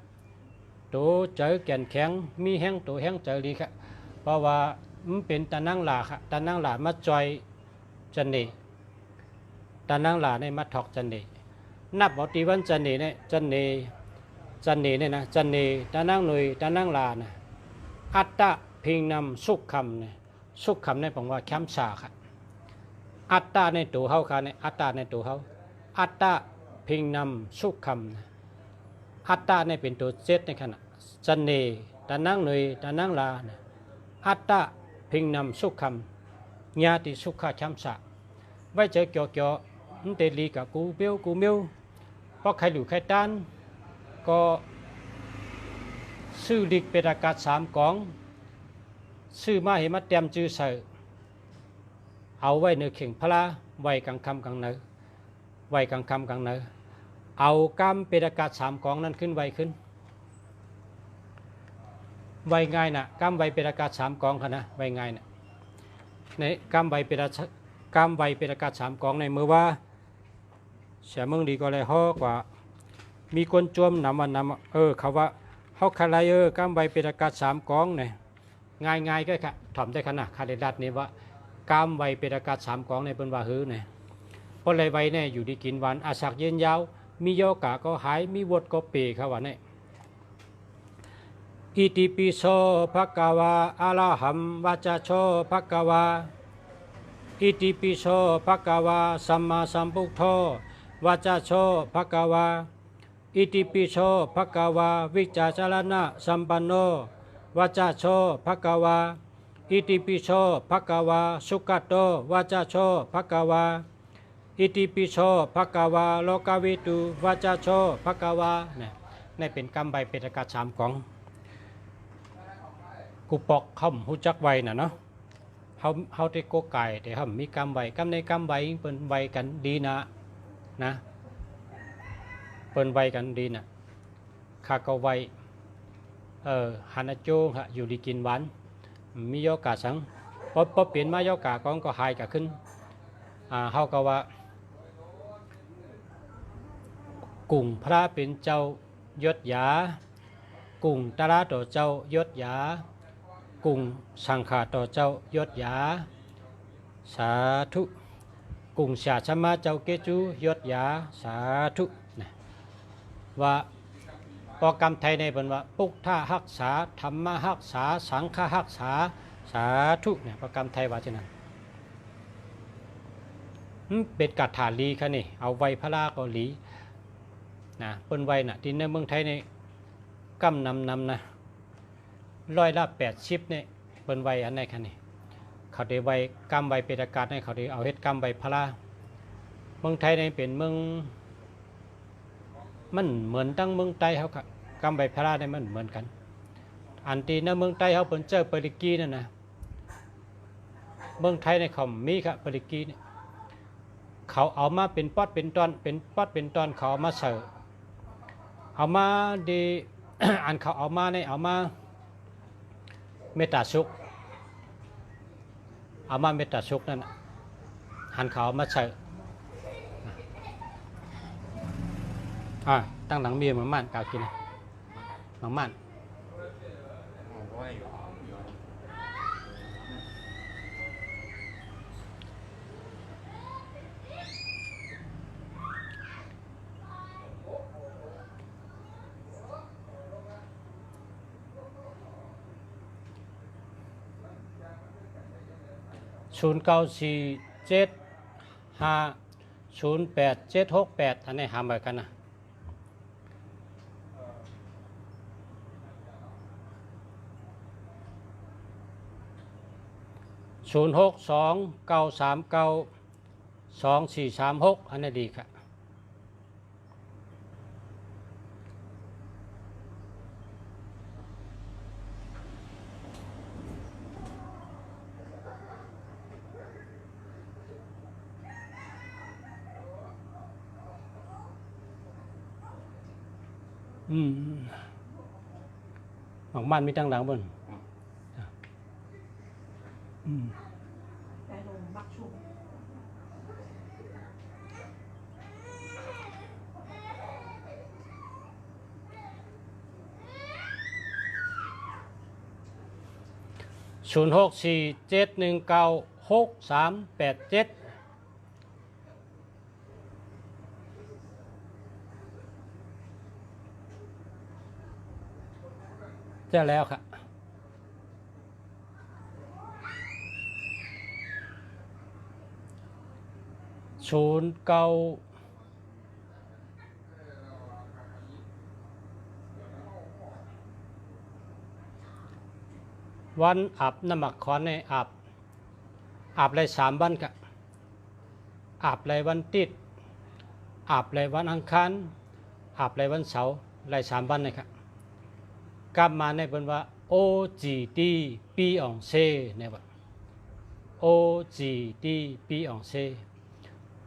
ตัวเจอแก่นแข็งมีแห้งตัวแห้งเจอดีครับเพราะว่ามันเป็นตานั่งหลาครับตานั่งหลามาจอยจันเนตานังหลาในมัดถอกจันเนนับบอกตีวันจันเนเนี่ยจันเนเนี่ยนะจันเนตานังหน่วยตานังหลานะอัตตะพิงนำสุขคำเนี่ยสุขคำเนี่ยผมว่าแคมสาค่ะอัตตะในตัวเขาค่ะเนี่ยอัตตะในตัวเขาอัตตะพิงนำสุขคำนะอัตตะในเป็นตัวเจ็ดในขณะจันเนตานังหน่วยตานังหลานะอัตตะพิงนำสุขคำญาติสุขะแคมสาไว้เจอเกี่ยวมันเตลีกับกูเมียวเพราะใครหลุดใครต้านก็ซื้อดิกเป็นอากาศ3 กองซื้อมาเห็นมาเตรียมจื้อใส่เอาไว้ในเข่งพระไว้กลางค่ำกลางเนื้อไว้กลางค่ำกลางเนื้อเอากำเป็นอากาศ3 กองนั้นขึ้นไว้ขึ้นไว้ง่ายนะกำไว้เป็นอากาศ3 กองค่ะนะไว้ง่ายนะในกำไว้เป็นอากาศ3 กองในมือว่าเสียมึงดีก็เลยห่อกว่ามีคนจมนำเขาว่าเขาคาไลกำไว้เป็นอากาศ3 กองเนี่ยง่ายก็ค่ะถ่อมได้ขนาดคาเดดัดนี่ว่ากำไว้เป็นอากาศ3 กองในเป็นว่าฮื้อเนี่ยเพราะอะไรไว้เนี่ยอยู่ดีกินวันอาศักเย็นยาวมีโยกะก็หายมีวดก็เปย์เขาว่าเนี่ยอิติปิโสภะคะวาอะระหัมวัจจโชภะคะวาอิติปิโสภะคะวาสัมมาสัมพุทโธวัจจโชภะคะวาอิติปิโสภะคะวาวิจจารณะสัมปันโนวัจจโชภะคะวาอิติปิโสภะคะวาสุขโตวัจจโชภะคะวาอิติปิโสภะคะวาโลกวิตุวัจจโชภะคะวาเนี่ยในเป็นกรรมใบเป็นอากาศ3 กองกูปอกคำหูจักไว้น่ะเนาะเขาได้โกไก่แต่เขามีกรรมไว้กรรมในกรรมไว้เป็นไว้กันดีนะเป็นไว้กันดีนะข้าก็ไว้หันโจงฮะอยู่ดีกินหวานมีโยกาสังพอเปลี่ยนมาโยกากองก็หายกะขึ้นเขาก็ว่ากุ่งพระเป็นเจ้ายศยากุ่งตระต่อเจ้ายศยากุ่งสังขาต่อเจ้ายศยาสาธุกุ่งชาชมาเจ้าเกจูยศยาสาธุว่าโปรแกรมไทยในบรรว่าปุกท่าหักษาธรรมะหักษาสังฆะหักษาสาธุเนี่ยโปรแกรมไทยว่าเช่นนั้นเป็นกัดฐานลีค่ะนี่เอาไว้พระราเกาหลีนะเปิ้นไว้น่ะที่ในเมืองไทยในกำนำนะ80%เนี่ยเปิ้นไว้อันไหนค่ะนี่เขาได้ไว้กำไว้เป็นอากาศให้เขาได้เอาเฮ็ดกำไว้พระราเมืองไทยในเป็นเมืองมันเหมือนตั้งเมืองใต้เขาค่ะกำไว้พระราได้มันเหมือนกันอันที่ในเมืองใต้เขาเปิ้นเจอปริกีนั่นนะเมืองไทยในเขามีค่ะปริกีเนี่ยเขาเอามาเป็นป๊อดเป็นตอนเขาเอามาเสิร์ฟเอามาดี อันเขาเอามาในเอามาเมตตาสุข เอามาเมตตาชุกนั่นน่ะหันเขาเอามาใส่ตั้งหลังมีหมังม่านกาวกินหมังม่าน 0947508768อันนี้หามไว้กันนะ0629392436อันนี้ดีครับหมักมันมีตั้งหลังบนแต่ลงบักชุม0647196387จะแล้วครับวันอาบน้ำหมักคอนในอาบเลย3 วันครับอาบเลยวันติดอาบเลยวันอังคารอาบเลยวันเสาร์เลย3 วันนะครับกลับมาในเป็นว่า OGD ปีอองเซเนี่ยว่า OGD ปีอองเซ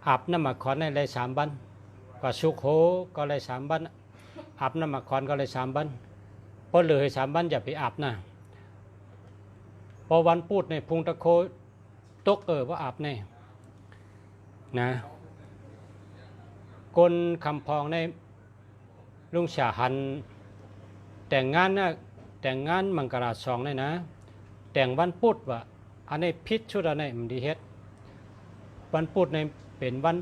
อาบน้ำหมักคอนในเลย3 วันก็ชุกโหก็เลย3 วันอาบน้ำหมักคอนก็เลย3 วันพอเหลือ3 วันอย่าไปอาบนะพอวันพูดในพุงตะโคตกว่าอาบในนะกลคำพองในลุงฉาหันแต่งงานนะแต่งงานมังกร2เลยนะแต่งวันพุธว่าอันนี้พิษชุดอันนี้มันดีเฮ็ดวันพุธในเป็นวัน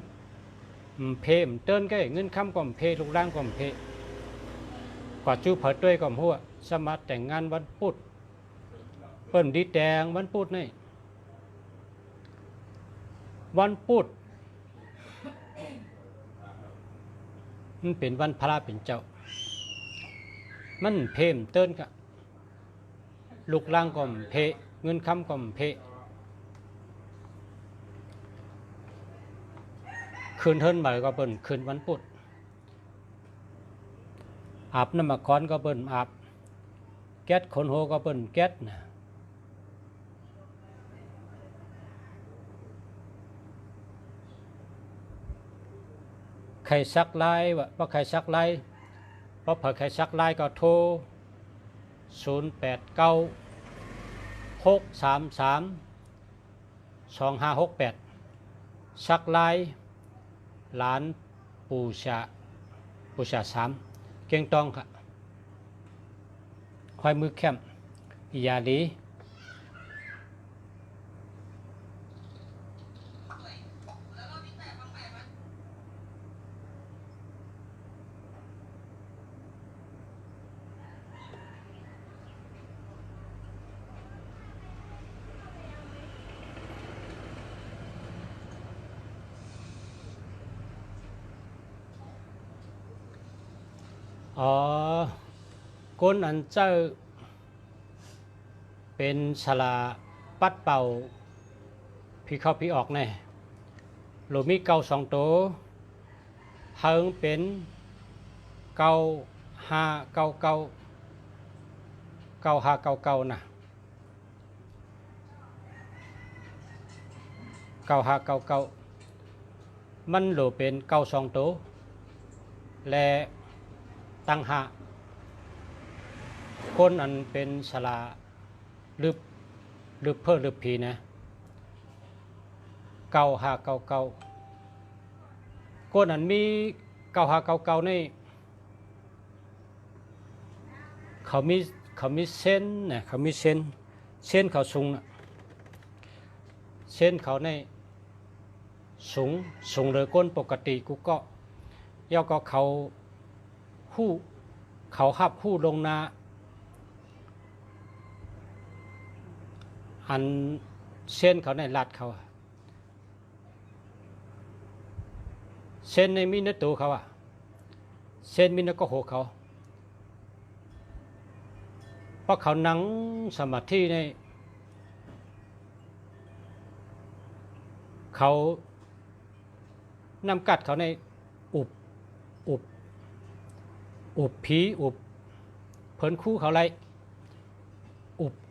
เพมเติ้นก็เงินคำก่อมเพลูกร่างก่อมเพกว่าจูเผิดด้วยก่อมหัวสมัครแต่งงานวันพุธเปิ้นดีแดงวันพุธนี่วันพุธมันเป็นวันพระเป็นเจ้ามันเพมเติ้นกะลูกล่างก่อมเพเงินคำก่อมเพคืนเทินใหม่ก็เปิ้นคืนวันพุธอาบน้ำมะคอนก็เปิ้นอาบแก๊สขนโหก็เปิ้นแก๊สนะใครซักลายวะเพราะใครซักลายเพราะเผื่อใครซักลายก็โทร0896332568ซักลายหลานปูชา3เก่งตองค่ะควายมือแคมยาดีก้นอันเจ้าเป็นสลาปัดเป่าพี่เข้าพี่ออกแน่โลมีเก่า2 ตัวเฮิงเป็น9599นะ9599มันโลเป็นเก่า2 ตัวและตั้งหาคนอันเป็นสลาลึบเพื่อลึบผีนะ 9599ก้นอันมี9599นี่เขามีเส้นนะเขามีเส้นเขาสูงนะเส้นเขาในสูงเลยก้นปกติกูก็ย่อก็เขาหับหู้ลงนาอันเส้นเขาในลัดเขาเส้นในมีเนื้อตัวเขาเส้นมีเนื้อก็โหเขาเพราะเขานั่งสมาธิในเขานำกัดเขาในอุบผีอุบเพิ่นคู่เขาไร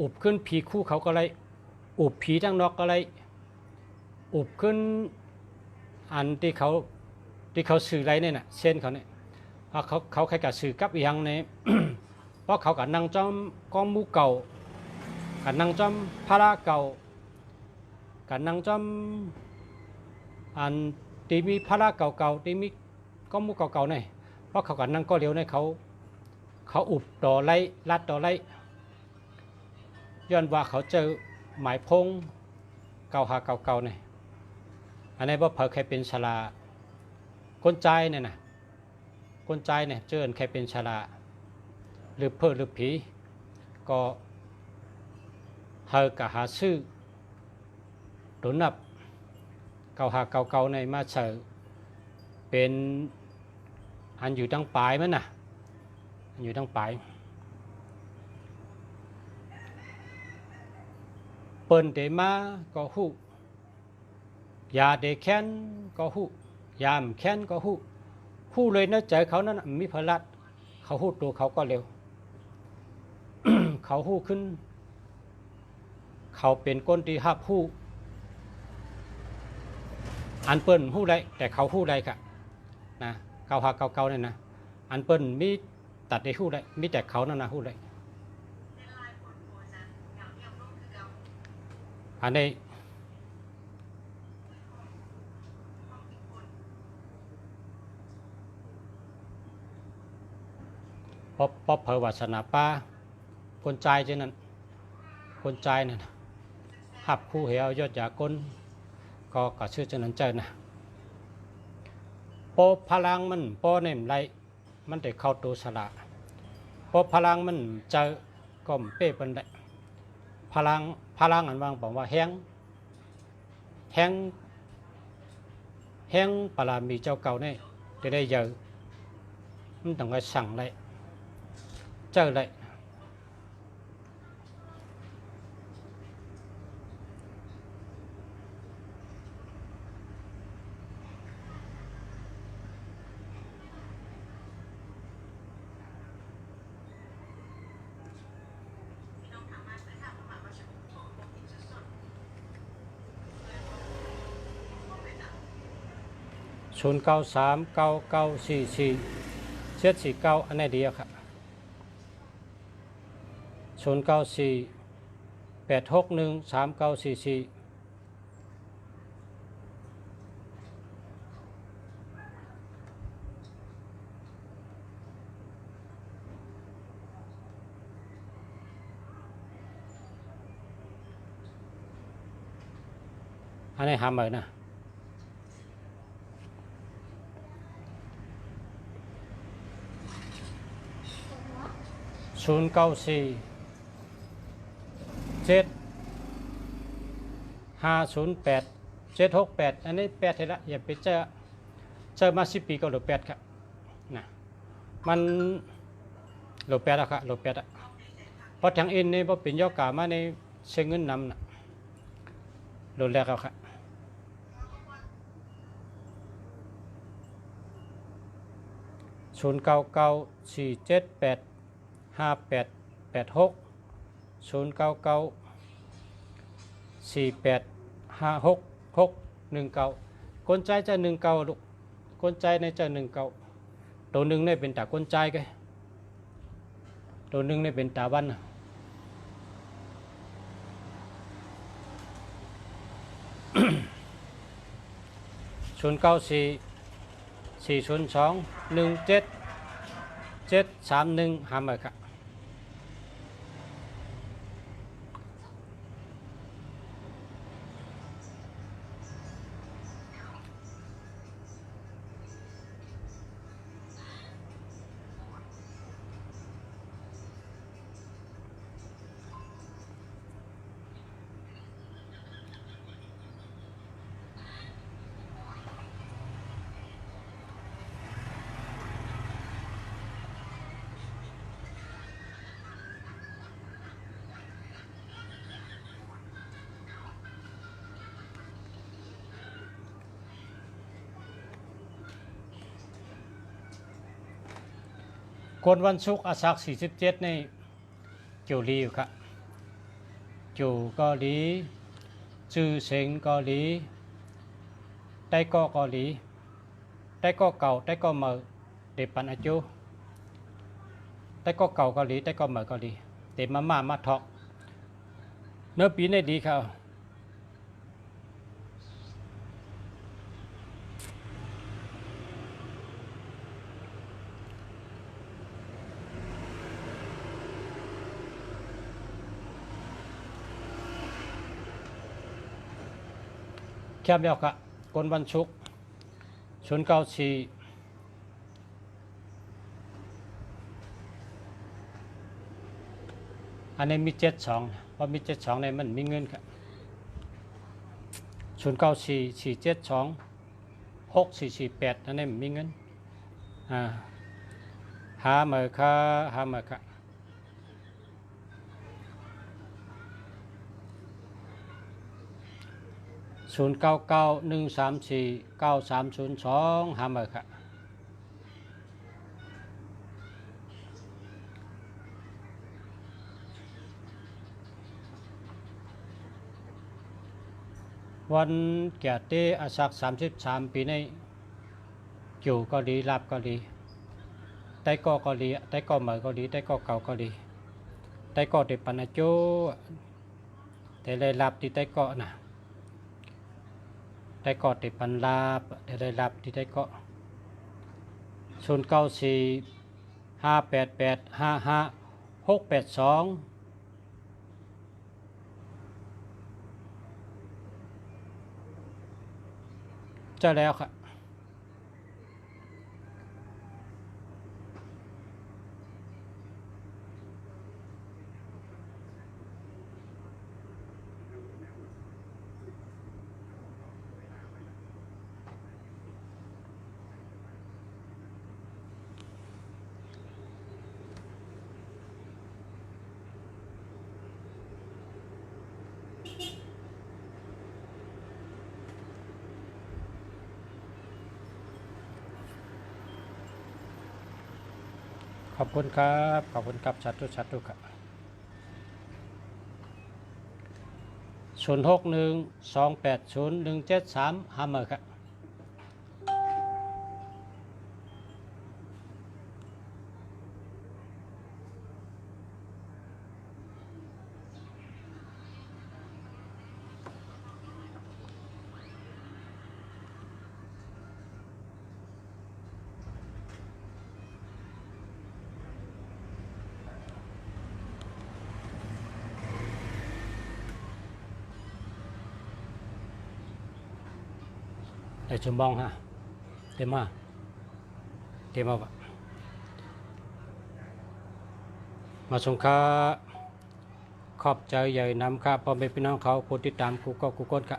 อุบขึ้นผีคู่เขาก็ไรอุบผีทั้งนอกก็ไรอุบขึ้นอันที่เขาสื่อไรเนี่ยนะเส้นเขาเนี่ยเขาใครกับสื่อกับอย่างเนี่ย เพราะเขากับนั่งจอมกองมูเก่ากับนั่งจอมพระเก่ากับนั่งจอมอันที่มีพระเก่าที่มีกองมูเก่าเนี่ยเพราะเขากับนั่งก็เลี้ยวเนี่ยเขาอุบต่อไรลัดต่อไรย้อนว่าเขาเจอหมายพงเก่าเนี่ยอันนี้ว่าเผยใครเป็นชลาคนใจเนี่ยนะคนใจเนี่ยเจอใครเป็นชลาหรือเพื่อหรือผีก็เฮากะหาซื้อโดนนับเก่าในมาเจอเป็นอันอยู่ตั้งปลายมันน่ะอยู่ตั้งปลายเปิ้นเดมาก็ฮู้ยาเดแค้นก็ฮู้ยามแค้นก็ฮู้เลยนะใจเขานั้นมีพลัดเขาฮู้ตัวเขาก็เร็ว เขาฮู้ขึ้นเขาเป็นก้นที่หับฮู้อันเปิ้นฮู้ไรแต่เขาฮู้ไรค่ะนะเก่าเนี่ยนะอันเปิ้นมีตัดได้ฮู้ไรมีแต่เขานั่นนะฮู้ไรอันนี้พอเผยวาสนาป้าคนใจเช่นนั้นคนใจนั่นหับคู่เหวยอดยาก้นก็กระชื่อเช่นนั้นเจอนะพอพลังมันพอเนี่ยไรมันได้เข้าตัวสละพอพลังมันเจอก็เป้เป็นได้พลังอันวางบอกว่าแห้งปลามีเจ้าเก่าเนี่ยจะได้เยอะมันต้องไปสั่งเลยเจอเลย0939944749อันนี้เดียวครับ0948613944อันนี้หาเหมือนนะ0947508768อันนี้8เท่าละอย่าไปเจอมา10 ปีก็เหลือ8ครับนะมันเหลือ8แล้วครับเหลือ8อ่ะเพราะทางอินนี่พอเป็นยอกามาในเชิงเงินนำนะเหลือแล้วครับ0994785886 0994856619คนใจจะ19ลูกคนใจในจะ19ตัวหนึ่งเนี่ยเป็นตาคนใจกันตัวหนึ่งเนี่ยเป็นตาวันนะ 094 402 17 731หามาครับคนวันศุกร์อาสัก47ในเกี่ยวลีอยู่ครับเกี่ยวเกาหลีจื้อเซ็งเกาหลีไต้ก็เกาหลีไต้ก็เก่าไต้ก็เหม่อเด็บปันอาจูไต้ก็เก่าเกาหลีไต้ก็เหม่อเกาหลีเด็บมาทอกเนื้อปีในดีครับแคบเดียวครับคนวันศุกร์094อันนี้มี72เพราะมี72ในมันมีเงินครับ094 472 6448อันนี้มีเงินหาเมื่อค่ะหาเมื่อค่ะ0991349302หาเมื่อค่ะวันเกียรติอาศัก33ปีในเกี่ยวเกาหลีลาบเกาหลีไต้ก็เกาหลีไต้ก็เหมือเกาหลีไต้ก็เก่าเกาหลีไต้ก็เด็ปันอาโจแต่เลยลาบที่ไต้ก็นะไต้ก็เด็ปันลาบแต่เลยลาบที่ไต้ก็09458855 682เจะแล้วครับขอบคุณครับขอบคุณครับชัดทุกครับ0612801735หาเมื่อครับได้ชมบองฮะเต็มมามาสงค้าขอบใจใหญ่นำครับพ่อแม่พี่น้องเขาผู้ติดตามกูก็กูก้นค่ะ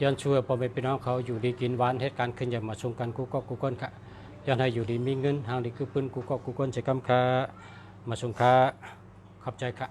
ย้อนช่วยพ่อแม่พี่น้องเขาอยู่ดีกินหวานเหตุการณ์ขึ้นอย่ามาชมกันกูก็กูก้นค่ะย้อนให้อยู่ดีมีเงินทางดีคือปืนกูก็กูก้นใจกำค่ะมาสงค้าขอบใจค่ะ